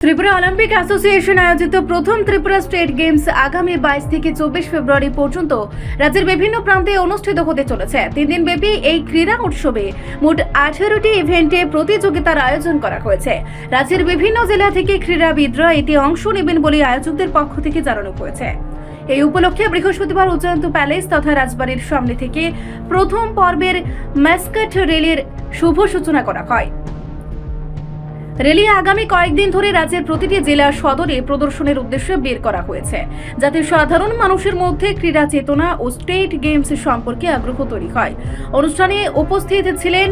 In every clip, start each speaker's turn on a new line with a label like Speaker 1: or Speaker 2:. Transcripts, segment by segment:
Speaker 1: Tripura Olympic association আয়োজিত প্রথম Tripura state games আগামী 22 থেকে 24 ফেব্রুয়ারি পর্যন্ত রাজ্যের বিভিন্ন প্রান্তে অনুষ্ঠিত হতে চলেছে। 3 দিন ব্যাপী এই ক্রীড়া উৎসবে মোট 18টি ইভেন্টে প্রতিযোগিতার আয়োজন করা হয়েছে। রাজ্যের বিভিন্ন জেলা থেকে ক্রীড়াবিদরা এতে অংশ নেবেন বলে আয়োজকদের পক্ষ থেকে জানানো হয়েছে। এই উপলক্ষে বৃহস্পতিবার উজ্জয়ন্ত প্যালেস তথা রাজবাড়ির সামনে থেকে প্রথম পর্বের ম্যাসকট র্যালির শুভ সূচনা করা হয়। র্যালি আগামী কয়েকদিন ধরে রাজ্যের প্রতিটি জেলা সদরে প্রদর্শনের উদ্দেশ্যে বের করা হয়েছে, যাতে সাধারণ মানুষের মধ্যে ক্রীড়া চেতনা ও স্টেট গেমস সম্পর্কে আগ্রহ তৈরি হয়। অনুষ্ঠানে উপস্থিত ছিলেন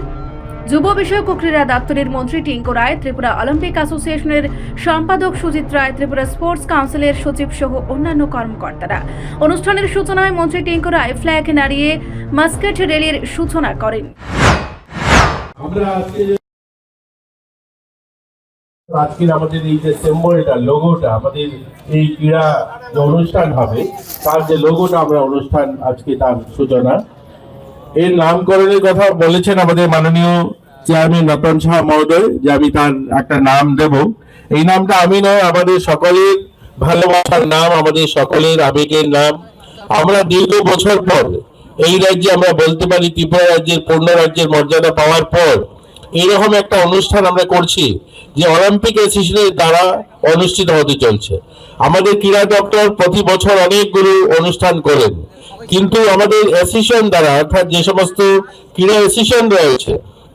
Speaker 1: যুব বিষয়ক ও ক্রীড়া দপ্তরের মন্ত্রী টিঙ্কু রায়, ত্রিপুরা অলিম্পিক অ্যাসোসিয়েশনের সম্পাদক সুজিত রায়, ত্রিপুরা স্পোর্টস কাউন্সিলের সচিব সহ অন্যান্য কর্মকর্তারা। অনুষ্ঠানের সূচনায় মন্ত্রী টিঙ্কু রায় ফ্ল্যাগ নাড়িয়ে মাস্কট র্যালির সূচনা করেন।
Speaker 2: আজকের আমাদের এই যে সিম্বলটা, লোগোটা, আমাদের এই ক্রীড়া যে অনুষ্ঠান হবে তার যে লোগোটা আমরা অনুষ্ঠান আজকে তার সূচনা, এর নামকরণের কথা বলেছেন আমাদের মাননীয় চেয়ারম্যান রতন সাহা মহোদয় যে আমি তার একটা নাম দেব। এই নামটা আমি নয়, আমাদের সকলের ভালোবাসার নাম, আমাদের সকলের আবেগের নাম। আমরা দীর্ঘ বছর পর এই রাজ্যে আমরা বলতে পারি ত্রিপুরা রাজ্যের পূর্ণ রাজ্যের মর্যাদা পাওয়ার পর এইরকম একটা অনুষ্ঠান আমরা করছি যে অলিম্পিক অ্যাসোসিয়েশনের দ্বারা অনুষ্ঠিত হতে চলছে। আমাদের ক্রীড়া দপ্তর প্রতি বছর অনেকগুলো অনুষ্ঠান করেন, কিন্তু আমাদের অ্যাসোসিয়েশন দ্বারা, অর্থাৎ যে সমস্ত ক্রীড়া অ্যাসোসিয়েশন রয়েছে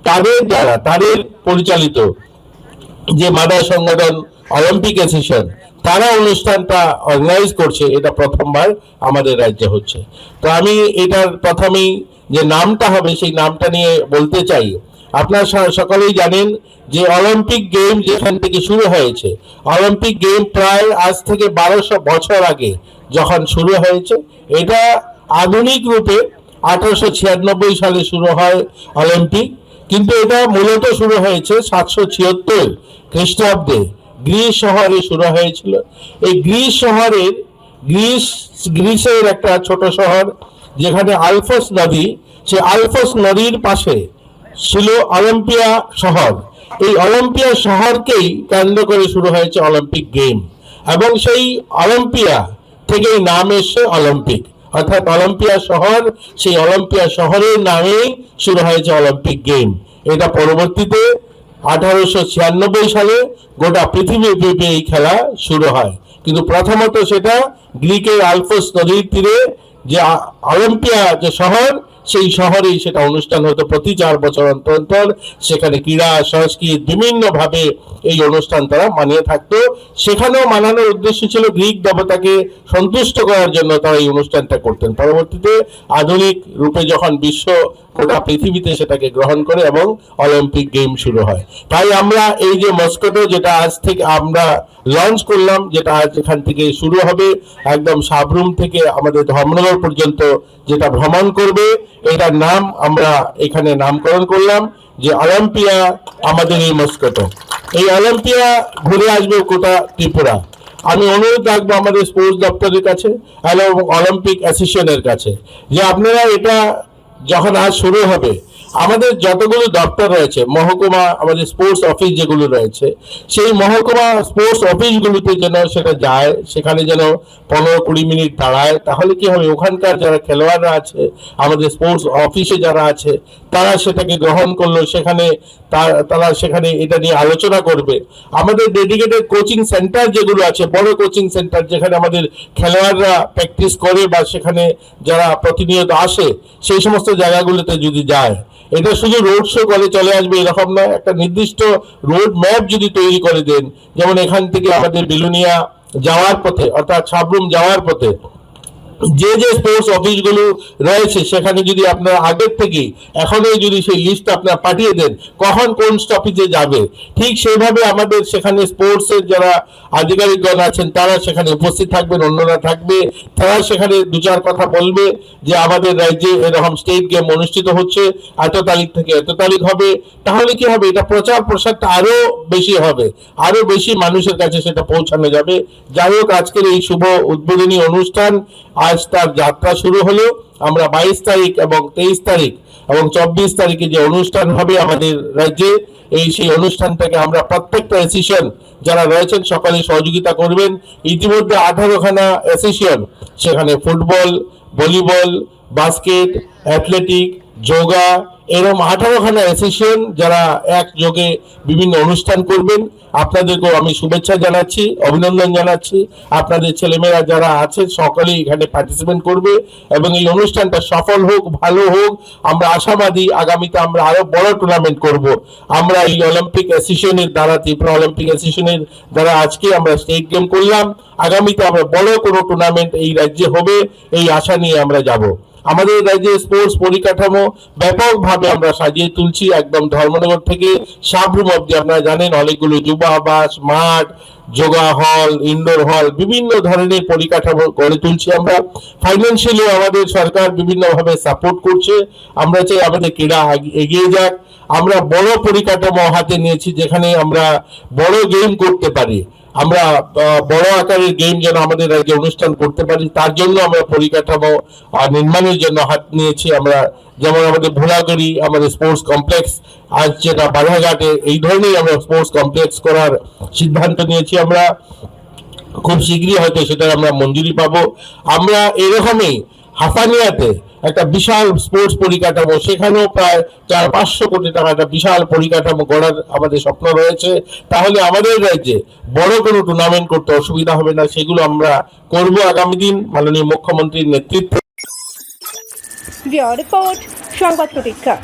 Speaker 2: তাদের দ্বারা, তাদের পরিচালিত যে মাদার সংগঠন অলিম্পিক অ্যাসোসিয়েশন, তারা অনুষ্ঠানটা অর্গানাইজ করছে। এটা প্রথমবার আমাদের রাজ্যে হচ্ছে। তো আমি এটার প্রথমেই যে নামটা হবে সেই নামটা নিয়ে বলতে চাই। আপনারা সকলেই জানেন যে অলিম্পিক গেম যেখান থেকে শুরু হয়েছে, অলিম্পিক গেম প্রায় আজ থেকে 1200 বছর আগে যখন শুরু হয়েছে, এটা আধুনিক রূপে 1896 সালে শুরু হয় অলিম্পিক, কিন্তু এটা মূলত শুরু হয়েছে 776 খ্রিস্টাব্দে গ্রিস শহরে শুরু হয়েছিল। এই গ্রিস শহরের গ্রিসের একটা ছোট শহর যেখানে আলফস নদী, সেই আলফস নদীর পাশে ছিল অলিম্পিয়া শহর। এই অলিম্পিয়া শহরকেই কেন্দ্র করে শুরু হয়েছে অলিম্পিক গেম, এবং সেই অলিম্পিয়া থেকেই নাম এসছে অলিম্পিক, অর্থাৎ অলিম্পিয়া শহর, সেই অলিম্পিয়া শহরের নামেই শুরু হয়েছে অলিম্পিক গেম। এটা পরবর্তীতে 1896 সালে গোটা পৃথিবীব্যাপী এই খেলা শুরু হয়, কিন্তু প্রথমত সেটা গ্রিকের আলফস নদীর তীরে যে অলিম্পিয়া যে শহর, সেই শহরেই সেটা অনুষ্ঠান হতো। প্রতি 4 বছর অন্তর অন্তর সেখানে ক্রীড়া সংস্কৃতি বিভিন্ন ভাবে এই অনুষ্ঠান তারা মানিয়ে থাকতো। সেখানেও মানানোর উদ্দেশ্য ছিল গ্রিক দেবতাকে সন্তুষ্ট করার জন্য তারা এই অনুষ্ঠানটা করতেন। পরবর্তীতে আধুনিক রূপে যখন বিশ্ব গোটা পৃথিবীতে সেটাকে গ্রহণ করে এবং অলিম্পিক গেম শুরু হয়, তাই আমরা এই যে মস্কোটো যেটা আজ থেকে আমরা লঞ্চ করলাম, যেটা আজ এখান থেকে শুরু হবে একদম সাবরুম থেকে আমাদের ধর্মনগর পর্যন্ত যেটা ভ্রমণ করবে, এটার নাম আমরা এখানে নামকরণ করলাম যে অলিম্পিয়া আমাদের এই মস্কোটো। এই অলিম্পিয়া ঘুরে আসবে গোটা ত্রিপুরা। আমি অনুরোধ রাখবো আমাদের স্পোর্টস দপ্তরের কাছে এবং অলিম্পিক অ্যাসোসিয়েশনের কাছে যে আপনারা এটা যখন আজ শুরু হবে, আমাদের যতগুলো দপ্তর রয়েছে, মহকুমা আমাদের স্পোর্টস অফিস যেগুলো রয়েছে, সেই মহকুমা স্পোর্টস অফিসগুলোতে যেন সেটা যায়, সেখানে যেন 15-20 মিনিট দাঁড়ায়। তাহলে কি হবে, ওখানকার যারা খেলোয়াড়রা আছে, আমাদের স্পোর্টস অফিসে যারা আছে, তারা সেটাকে গ্রহণ করলো, সেখানে তারা সেখানে এটা নিয়ে আলোচনা করবে। আমাদের ডেডিকেটেড কোচিং সেন্টার যেগুলো আছে, বড় কোচিং সেন্টার যেখানে আমাদের খেলোয়াড়রা প্র্যাকটিস করে বা সেখানে যারা প্রতিনিয়ত আসে, সেই সমস্ত জায়গাগুলোতে যদি যায়, এটা শুধু রোড শো করে চলে আসবে এরকম নয়। একটা নির্দিষ্ট রোড ম্যাপ যদি তৈরি করে দেন, যেমন এখান থেকে আমাদের বিলুনিয়া যাওয়ার পথে, অর্থাৎ সাবরুম যাওয়ার পথে যে যে স্পোর্টস অফিসগুলো রয়েছে, সেখানে যদি আপনারা আগের থেকেই এখনই যদি সেই লিস্ট আপনারা পাঠিয়ে দেন কখন কোন স্টপেজে যাবে, ঠিক সেইভাবে আমাদের সেখানে স্পোর্টসের যারা আধিকারিকগণ আছেন তারা সেখানে উপস্থিত থাকবেন, অন্যরা থাকবে, তারা সেখানে 2-4 কথা বলবে যে আমাদের রাজ্যে এরকম স্টেট গেম অনুষ্ঠিত হচ্ছে, এত তারিখ থেকে এত তারিখ হবে। তাহলে কি হবে, এটা প্রচার প্রসারটা আরো বেশি হবে, আরো বেশি মানুষের কাছে সেটা পৌঁছানো যাবে। যাই হোক, আজকের এই শুভ উদ্বোধনী অনুষ্ঠান আজ তার যাত্রা শুরু হলো। আমরা 22 তারিখ এবং 23 তারিখ এবং 24 তারিখে যে অনুষ্ঠান হবে আমাদের রাজ্যে, সেই অনুষ্ঠানটাকে আমরা প্রত্যেকটা অ্যাসোসিয়েশন যারা রয়েছেন সকলে সহযোগিতা করবেন। ইতিমধ্যে 18খানা অ্যাসোসিয়েশন, সেখানে football, volleyball, basket, athletic, yoga, এরকম 18খানা অ্যাসোসিয়েশন যারা একযোগে বিভিন্ন অনুষ্ঠান করবেন। আপনাদেরকেও আমি শুভেচ্ছা জানাচ্ছি, অভিনন্দন জানাচ্ছি। আপনাদের ছেলেমেয়েরা যারা আছে সকলেই এখানে পার্টিসিপেট করবে এবং এই অনুষ্ঠানটা সফল হোক, ভালো হোক। আমরা আশাবাদী আগামীতে আমরা আরো বড় টুর্নামেন্ট করব। আমরা এই অলিম্পিক অ্যাসোসিয়েশনের দ্বারা, ত্রিপুরা অলিম্পিক অ্যাসোসিয়েশনের দ্বারা আজকে আমরা স্টেট গেম করলাম, আগামীতে আমরা বড় কোনো টুর্নামেন্ট এই রাজ্যে হবে, এই আশা নিয়ে আমরা যাব। আমাদের রাজ্যে স্পোর্টস পরিকাঠামো ব্যাপকভাবে আমরা সাজিয়ে তুলছি, একদম ধর্মনগর থেকে সাবরুম অব্দি। আপনারা জানেন অনেকগুলো যুব আবাস, মাঠ, যোগা হল, ইনডোর হল, বিভিন্ন ধরনের পরিকাঠামো গড়ে তুলছি আমরা। ফাইন্যান্সিয়ালি আমাদের সরকার বিভিন্নভাবে সাপোর্ট করছে। আমরা চাই আমাদের ক্রীড়া এগিয়ে যাক। আমরা বড় পরিকাঠামো হাতে নিয়েছি, যেখানে আমরা বড় গেম করতে পারি। আমরা বড় আকারের গেম যেন আমাদের রাজ্যে অনুষ্ঠান করতে পারি, তার জন্য আমরা পরিকাঠামো নির্মাণের জন্য হাত নিয়েছি। আমরা যেমন আমাদের ভোলাগড়ি আমাদের স্পোর্টস কমপ্লেক্স, আজ যেটা বাধাঘাটে, এই ধরনের আমরা স্পোর্টস কমপ্লেক্স করার সিদ্ধান্ত নিয়েছি। আমরা খুব শীঘ্রই হয়তো সেটা আমরা মঞ্জুরি পাবো। আমরা এরকমই হাফানিয়াতে একটা বিশাল স্পোর্টস পরিকাঠামো, সেখানেও প্রায় 400-500 কোটি টাকা একটা বিশাল পরিকাঠামো গড়ার আমাদের স্বপ্ন রয়েছে। তাহলে আমাদের রাজ্যে বড় কোনো টুর্নামেন্ট করতে অসুবিধা হবে না, সেগুলো আমরা করব আগামী দিন মাননীয় মুখ্যমন্ত্রীর নেতৃত্বে।
Speaker 1: রিপোর্ট সংবাদ প্রতীক্ষা।